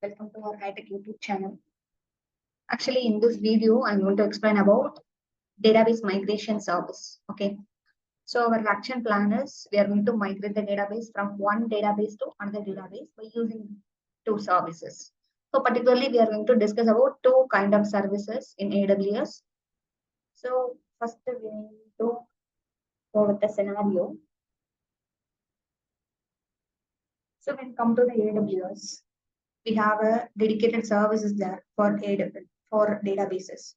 Welcome to our high-tech YouTube channel. Actually, in this video, I'm going to explain about database migration service. Okay. So our action plan is we are going to migrate the database from one database to another database by using two services. So particularly, we are going to discuss about two kind of services in AWS. So first, we need to go with the scenario. So when we come to the AWS, we have a dedicated services there for databases.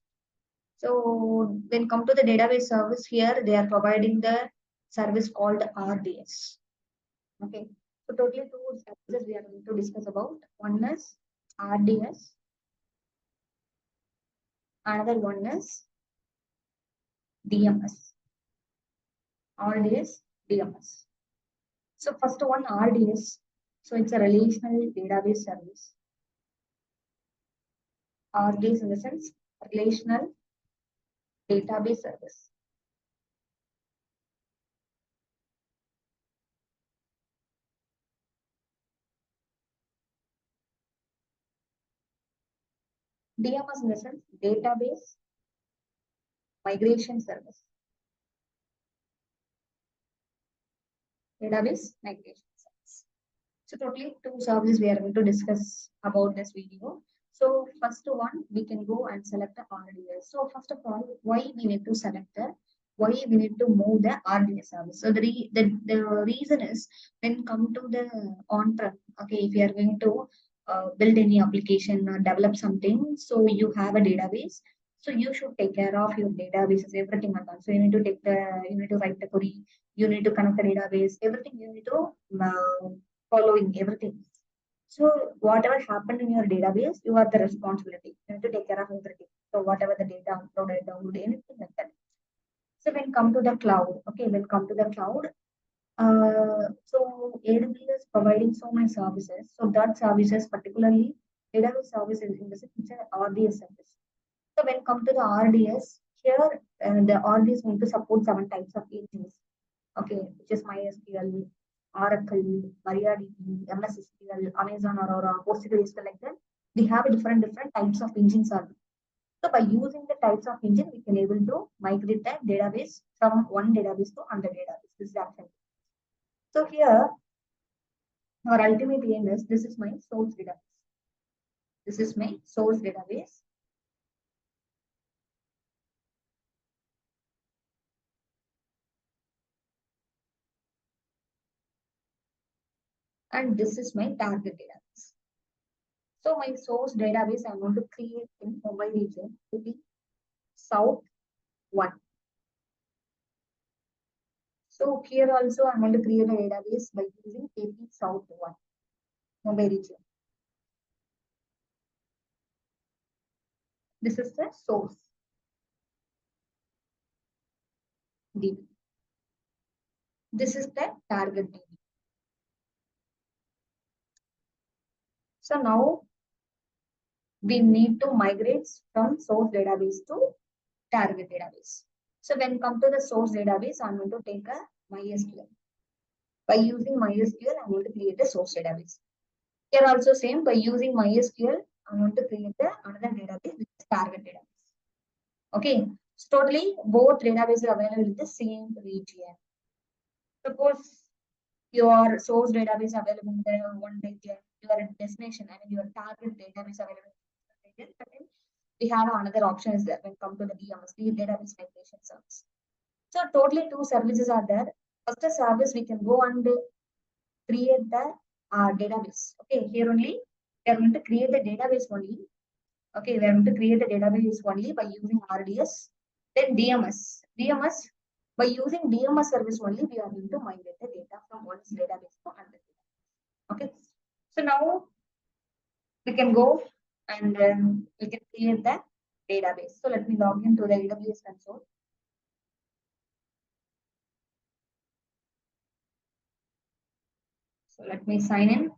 So when come to the database service here, they are providing the service called RDS. Okay. So totally two services we are going to discuss about. One is RDS. Another one is DMS. RDS, DMS. So first one RDS. So it's a relational database service. RDS in the sense relational database service. DMS in the sense database migration service. Database migration service. So totally two services we are going to discuss about this video. So first one, we can go and select the RDS. So first of all, why we need to select the, why we need to move the RDS service. So the reason is when come to the on-prem, okay, if you are going to build any application or develop something, so you have a database. So you should take care of your databases, everything like that. So you need to you need to write the query, you need to connect the database, everything you need to following everything. So whatever happened in your database, you are the responsibility. You need to take care of everything. So whatever the data uploaded, downloaded, anything like that. So when come to the cloud, okay, when come to the cloud, so AWS providing so many services. So that services, particularly database services in the sense it's an RDS service. So when come to the RDS, here the RDS need to support 7 types of engines. Okay, which is MySQL, Oracle, MariaDB, MS SQL, Amazon Aurora, PostgreSQL, like that. We have different types of engines. So by using the types of engine, we can able to migrate the database from one database to another database. This is action. So here, our ultimate aim is this is my source database. This is my source database. And this is my target database. So my source database I'm going to create in Mumbai region to be South 1. So here also I'm going to create a database by using AP South 1, Mumbai region. This is the source DB. This is the target DB. So now we need to migrate from source database to target database. So when come to the source database, I'm going to take a MySQL. By using MySQL, I'm going to create a source database. Here also same, by using MySQL, I'm going to create another database, which is target database. Okay, so totally both databases are available in the same region. Suppose your source database available in the one region, your destination, I mean your target database available in the region, but then we have another option is there when come to the DMS, the database migration service. So totally two services are there. First service we can go and create the database. Okay, here only we are going to create the database only. Okay, we are going to create the database only by using RDS. Then DMS. DMS, by using DMS service only, we are going to migrate the data from one database to another database. Okay, so now we can go and we can create the database. So let me log into the AWS console. So let me sign in.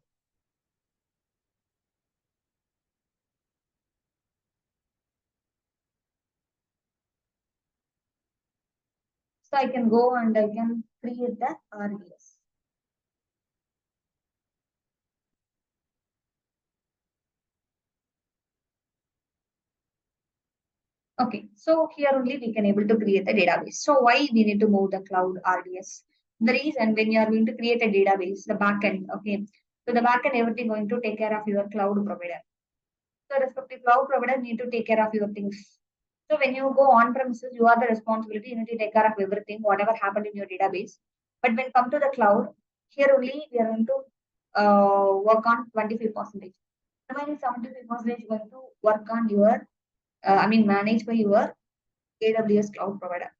So I can go and I can create the RDS. Okay, so here only we can able to create a database. So why we need to move the cloud RDS? The reason when you are going to create a database, the backend, okay. So the backend everything going to take care of your cloud provider. So respective cloud provider need to take care of your things. So when you go on premises, you are the responsibility. You need to take care of everything, whatever happened in your database. But when come to the cloud, here only we are going to work on 25%. Remaining 75% is going to work on your, managed by your AWS cloud provider.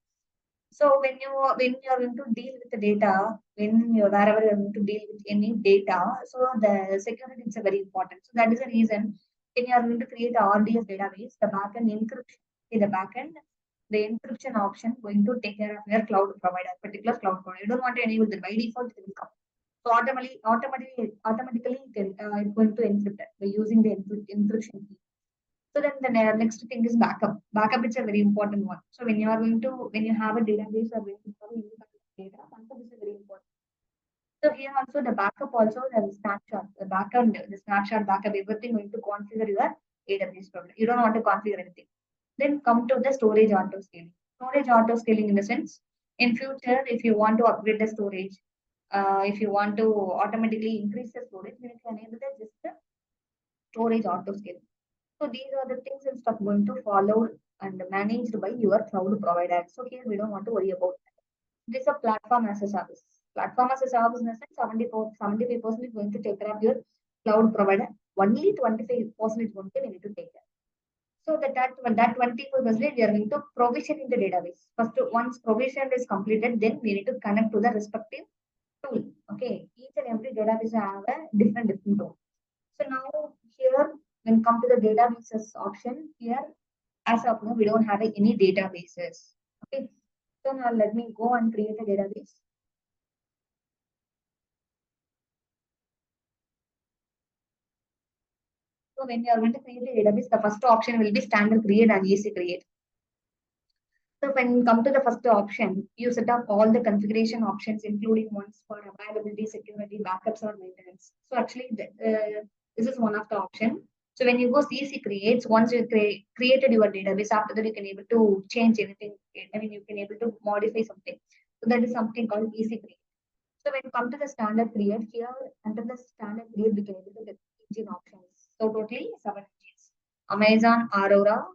So when you are going to deal with the data, when you wherever you are going to deal with any data, so the security is very important. So that is the reason when you are going to create a RDS database, the backend encryption in the backend, the encryption option going to take care of your cloud provider, particular cloud provider. You don't want to enable the by default it will come. So automatically it's going to encrypt it by using the encryption key. So then the next thing is backup. Backup is a very important one. So when you have a database or when you have any kind of data, backup is a very important. So here also the backup also the snapshot, the backup, the snapshot backup, everything going to configure your AWS provider. You don't want to configure anything. Then come to the storage auto scaling. Storage auto scaling in the sense, in future, if you want to upgrade the storage, if you want to automatically increase the storage, then you can enable the just the storage auto scaling. So these are the things and stuff going to follow and managed by your cloud provider. So here we don't want to worry about that. This is a platform as a service. Platform as a service in the sense 75% is going to take care of your cloud provider. Only 25% is going to we need to take care. So that 25% we are going to provision in the database. First, once provision is completed, then we need to connect to the respective tool. Okay, each and every database have a different tool. So now here, when come to the databases option, here as of now we don't have any databases. Okay, so now let me go and create a database. So when you are going to create a database, the first option will be standard create and easy create. So when you come to the first option, you set up all the configuration options, including ones for availability, security, backups, or maintenance. So actually, this is one of the option. So when you go CC creates, once you created your database, after that you can able to change anything. I mean, you can able to modify something. So that is something called easy create. So when you come to the standard create, here under the standard create, we can able to get engine options. So totally 7 engines. Amazon, Aurora,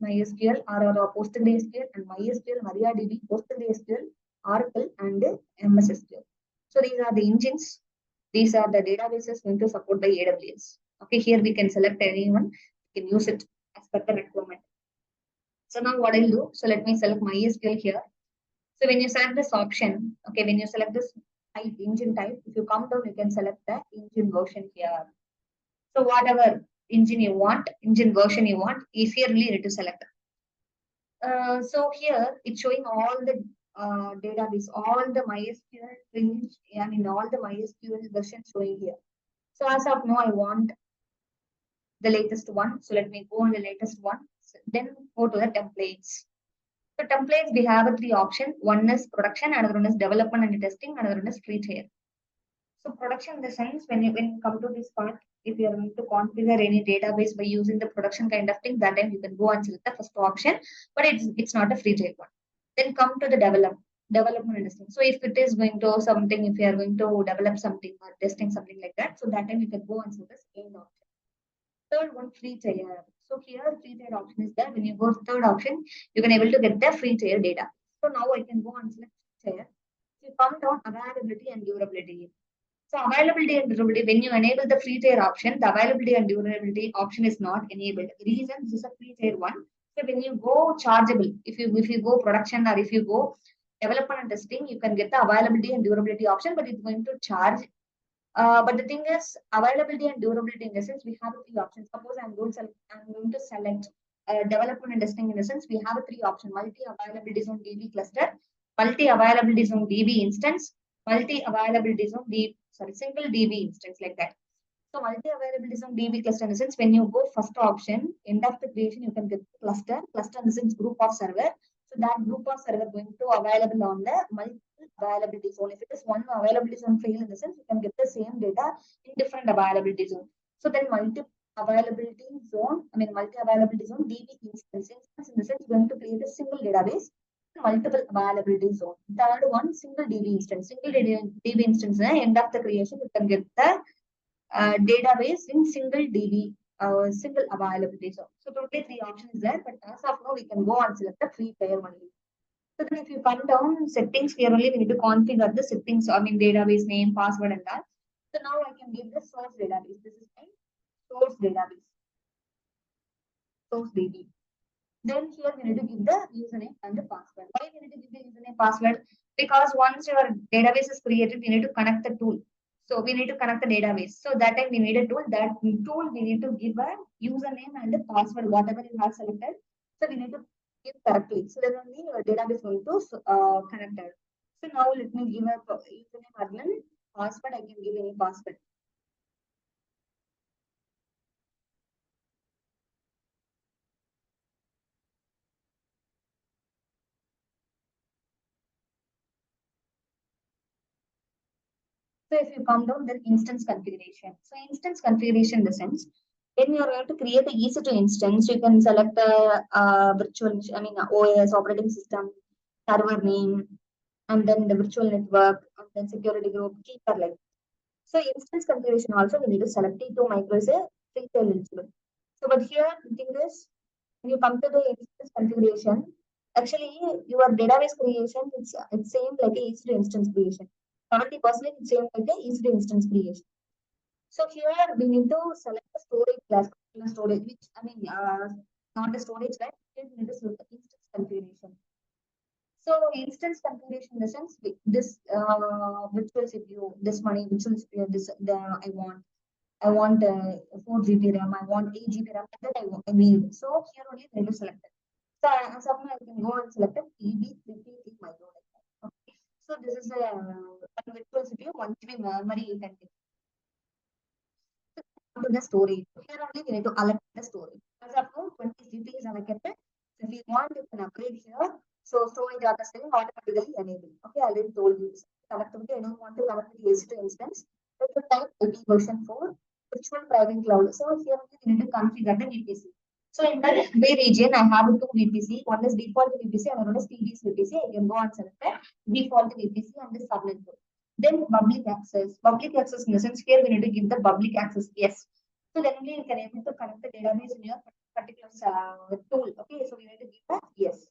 MySQL, Aurora PostgreSQL, and MySQL, MariaDB, PostgreSQL, Oracle, and MS SQL. So these are the engines. These are the databases going to support by AWS. Okay, here we can select anyone. We can use it as per the requirement. So now what I'll do, so let me select MySQL here. So when you select this option, okay, when you select this type, engine type, if you come down, you can select the engine version here. So whatever engine version you want, is here really need to select. So here it's showing all the database, all the MySQL range, all the MySQL versions showing here. So as of now, I want the latest one. So let me go on the latest one. So then go to the templates. So templates, we have 3 options. One is production, another one is development and testing, another one is free tier. So production in the sense when you come to this part, if you are going to configure any database by using the production kind of thing, that time you can go and select the first option, but it's not a free tier one. Then come to the development and testing. So if it is going to something, if you are going to develop something or testing something like that, so that time you can go and select the second option. Third one, free tier. So here free tier option is there. When you go to third option, you can able to get the free tier data. So now I can go and select free tier. So you come down availability and durability. So availability and durability, when you enable the free tier option, the availability and durability option is not enabled. Reason, this is a free tier one. So when you go chargeable, if you go production or if you go development and testing, you can get the availability and durability option, but it's going to charge. But the thing is, availability and durability in the sense, we have 3 options. Suppose I'm going to select development and testing in the sense, we have 3 options: multi-availability zone DB cluster, multi-availability zone DB instance, multi-availability zone single DB instance, like that. So multi-availability zone DB cluster in the sense, when you go first option, end of the creation, you can get cluster in the sense group of server. So that group of server going to available on the multi-availability zone. If it is one availability zone fail in the sense, you can get the same data in different availability zone. So then availability zone, I mean multi-availability zone, DB instance. Instance in the sense going to create a single database, multiple availability zone. Third one, single DB instance. Single DB instance, end of the creation, you can get the database in single DB, single availability zone. So totally three options there, but as of now, we can go and select the free player only. So then if you come down settings, here only we need to configure the settings, I mean database name, password and that. So now I can give the source database. This is my source database, source DB. Then here we need to give the username and the password. Why we need to give the username password? Because once your database is created, we need to connect the tool. So we need to connect the database. So that time we need a tool. That tool we need to give a username and a password, whatever you have selected. So we need to give correctly. So then only your database going to connected. So now let me give a username admin password. I can give any password. So if you come down, then instance configuration. So instance configuration in the sense, when you're going to create a EC2 instance, you can select a, virtual, I mean OS, operating system, server name, and then the virtual network, and then security group, keeper like. So instance configuration also we need to select T2 micro is a free tail eligible. So but here the thing is, when you come to the instance configuration, actually your database creation it's same like a EC2 instance creation. 70% it's same like a EC2 instance creation. So here we need to select the storage class, storage, which I mean not the storage class, we need to select the instance configuration. So instance configuration in the sense this virtual CPU, this money, virtual CPU, this the I want 4 GB RAM, I want 8 GB RAM, that I need. So here only I need to select it. So as of now, I can go and select a EB333 micro. Okay. So this is a virtual CPU, 1 GB memory you can get. To the storage. Here only we need to allocate the storage. As of now, 20 GB is allocated. So if you want, you can upgrade here. So storage data stream automatically enabled. Okay, I already told you. Connectivity, I don't want to connect with the EC2 instance. So the type IP version 4, virtual private cloud. So here only we need to configure the VPC. So in the Bay region, I have two VPC. One is default VPC and another is TDS VPC. I can go and select the default VPC and the subnet port. Then public access. Public access in the sense here we need to give the public access. Yes. So then only you can able to connect the database in your particular tool. Okay. So we need to give that yes.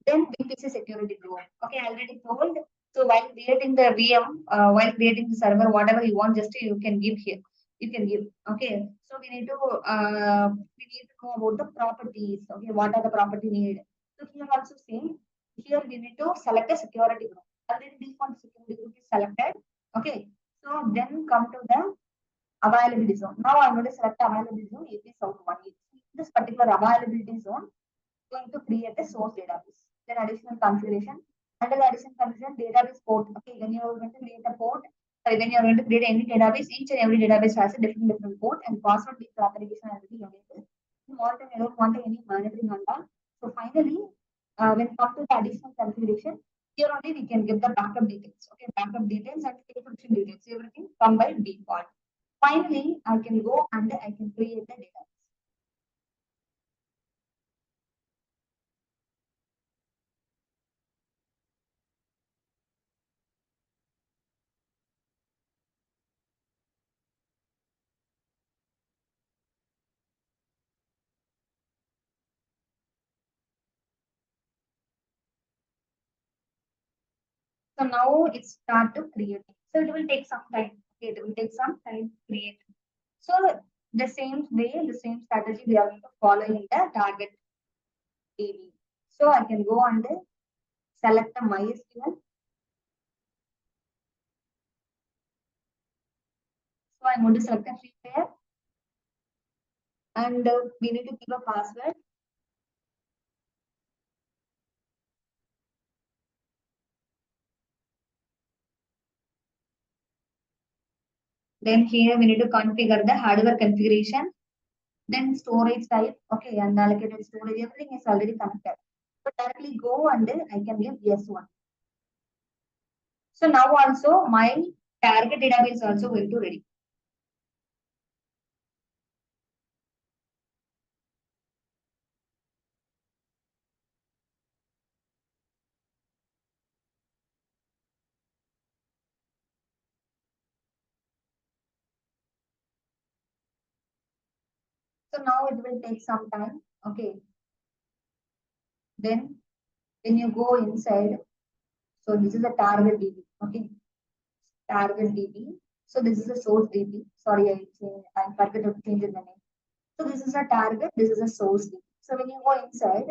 Then VPC security group. Okay, I already told. So while creating the VM, while creating the server, whatever you want, just you can give here. You can give. Okay. So we need to know about the properties. Okay, what are the property need? So here also same. Here we need to select a security group. Already default security group is selected. Okay. So then come to the availability zone. Now I'm going to select availability zone AP South 1. This particular availability zone going to create a source database. Then additional configuration. Under the additional configuration, database port. Okay, when you're going to create a port, when you're going to create any database, each and every database has a different port and password based authentication has to be enabled. More than I don't want any monitoring on that. So finally, when come to the additional configuration, here only we can give the backup details. Okay, backup details and encryption details. Everything come by default. Finally, I can go and I can create the database. So now it start to create. So it will take some time. Okay, it will take some time to create. So the same way, the same strategy we are going to follow in the target DB. So I can go and select the MySQL. So I'm going to select a free pair and we need to give a password. Then here we need to configure the hardware configuration. Then storage type. Okay, and allocated storage. Everything is already connected. So directly go and I can give yes one. So now also my target database also going to ready. So now it will take some time. Okay. Then when you go inside, so this is a target DB. Okay. Target DB. So this is a source DB. Sorry, I forgot to change the name. So this is a target. This is a source DB. So when you go inside,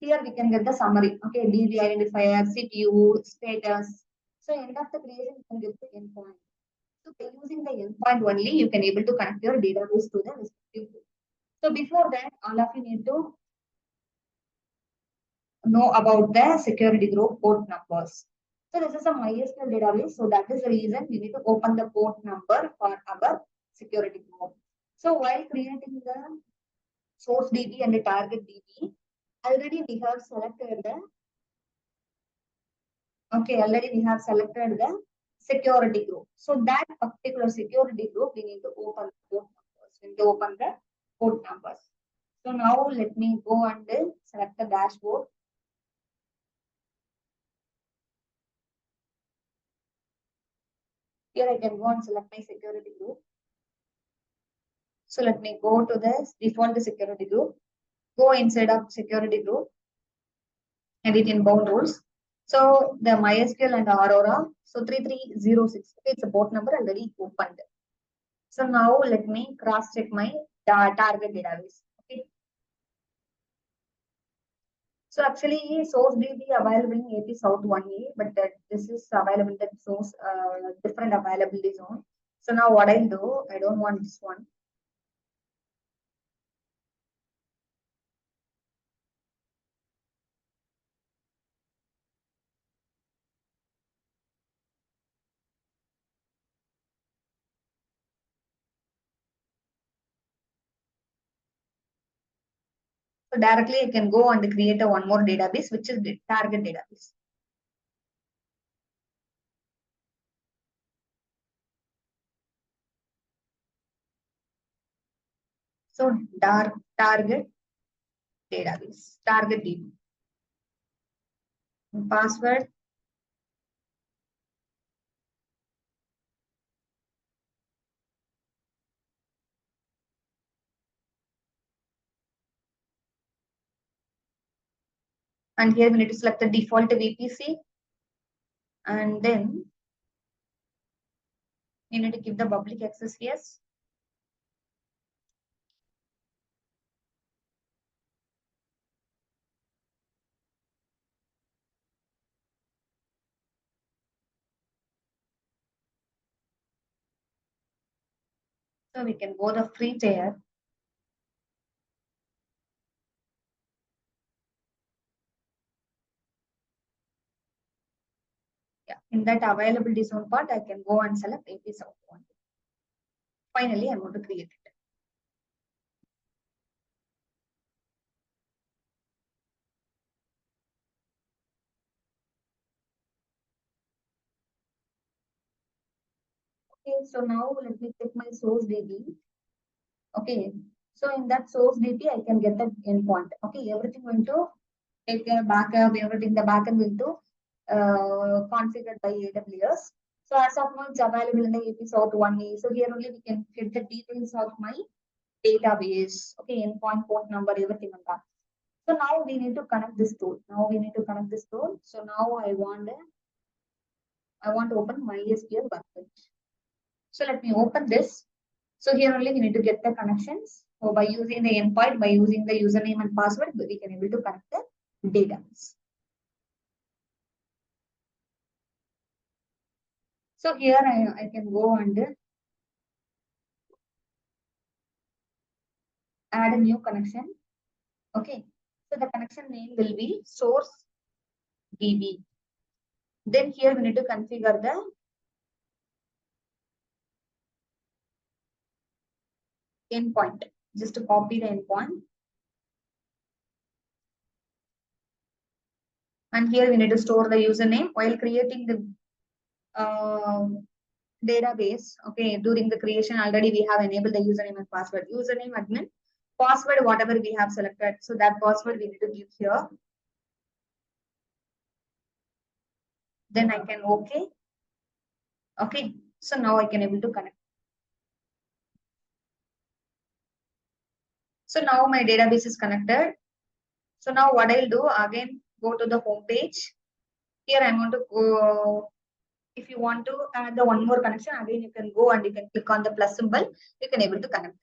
here we can get the summary. Okay, DB identifier, CPU, status. So end of the creation, you can get the endpoint. So by using the endpoint only, you can able to connect your database to the respective group. So before that, all of you need to know about the security group port numbers. So this is a MySQL database. So that is the reason we need to open the port number for our security group. So while creating the source DB and the target DB, already we have selected the security group. So that particular security group, we need to open the port numbers. We need to open the port numbers. So now let me go and select the dashboard. Here I can go and select my security group. So let me go to the default security group. Go inside of security group, edit inbound rules. So the MySQL and Aurora. So 3306. It's a port number already opened. So now let me cross check my target database. Okay. So actually source DB available in AP South 1A, but this is available in the source different availability zone. So now what I'll do, I don't want this one. So directly I can go and create a one more database, which is the target database. So target database, target DB. Password. And here we need to select the default VPC. And then we need to give the public access yes. So we can go the free tier. Yeah, in that availability zone part, I can go and select AP South one. Finally, I'm going to create it. Okay, so now let me check my source DB. Okay, so in that source DB, I can get the endpoint. Okay, everything going to take a backup, everything the backend will to configured by AWS. So as of now, it's available in the AP South 1A. So here only we can get the details of my database. Okay, endpoint, port number, everything on that. So now we need to connect this tool. So now I want to open MySQL workbench. So let me open this. So here only we need to get the connections. So by using the endpoint, by using the username and password, we can able to connect the database. So here I can go and add a new connection. Okay. So the connection name will be source DB. Then here we need to configure the endpoint. Just to copy the endpoint. And here we need to store the username while creating the database. Okay, during the creation already we have enabled the username and password. Username admin, password whatever we have selected. So that password we need to give here. Then I can okay. Okay, so now I can able to connect. So now my database is connected. So now what I'll do again, go to the home page. Here I'm going to go. If you want to add the one more connection, again you can go and you can click on the plus symbol. You can able to connect.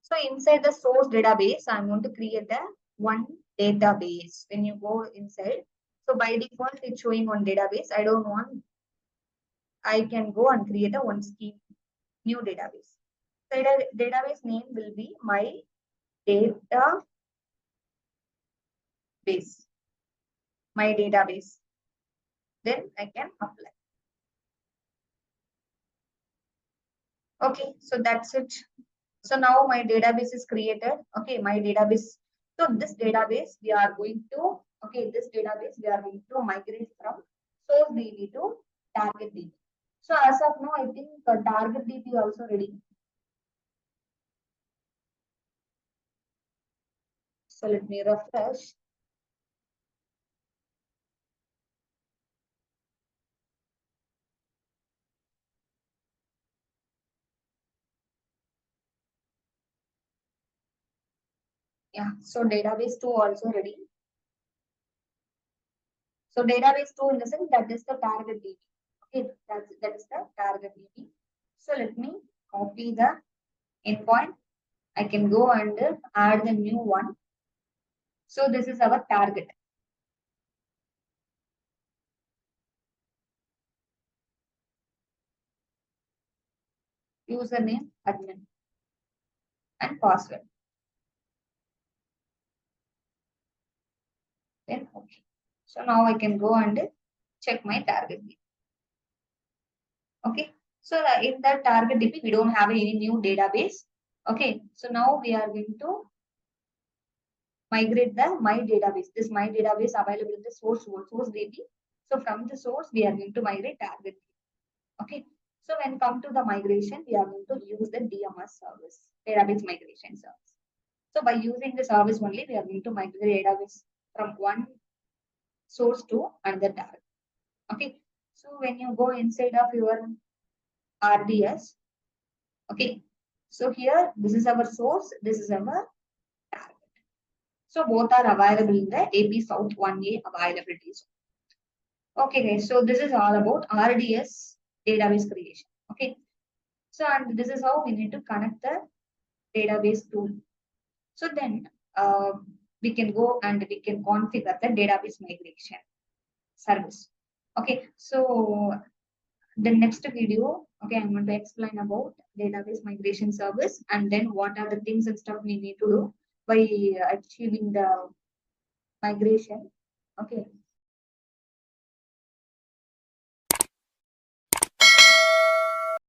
So inside the source database, I'm going to create a one database. When you go inside, so by default it's showing one database. I don't want. I can go and create a one scheme new database. So database name will be my database. My database. Then I can apply. Okay, so that's it. So now my database is created. Okay, my database. So this database we are going to, okay, this database we are going to migrate from source DB to target DB. So as of now, I think target DB also ready. So let me refresh. Yeah, so database 2 also ready. So database 2 in the sense that is the target DB. Okay, that is the target DB. So let me copy the endpoint. I can go and add the new one. So this is our target. Username, admin, and password. Then okay. So now I can go and check my target DB. Okay. So in that target DB, we don't have any new database. Okay. So now we are going to migrate the my database. This my database available in the source DB. So from the source, we are going to migrate target DB. Okay. So when come to the migration, we are going to use the DMS service, database migration service. So by using the service only, we are going to migrate database from one source to another target. Okay. So when you go inside of your RDS, okay. So here, this is our source, this is our target. So both are available in the AP South 1A availability zone. Okay, guys. So this is all about RDS database creation. Okay. So and this is how we need to connect the database tool. So then we can go and we can configure the database migration service. Okay. So the next video, okay, I'm going to explain about database migration service and then what are the things and stuff we need to do by achieving the migration. Okay.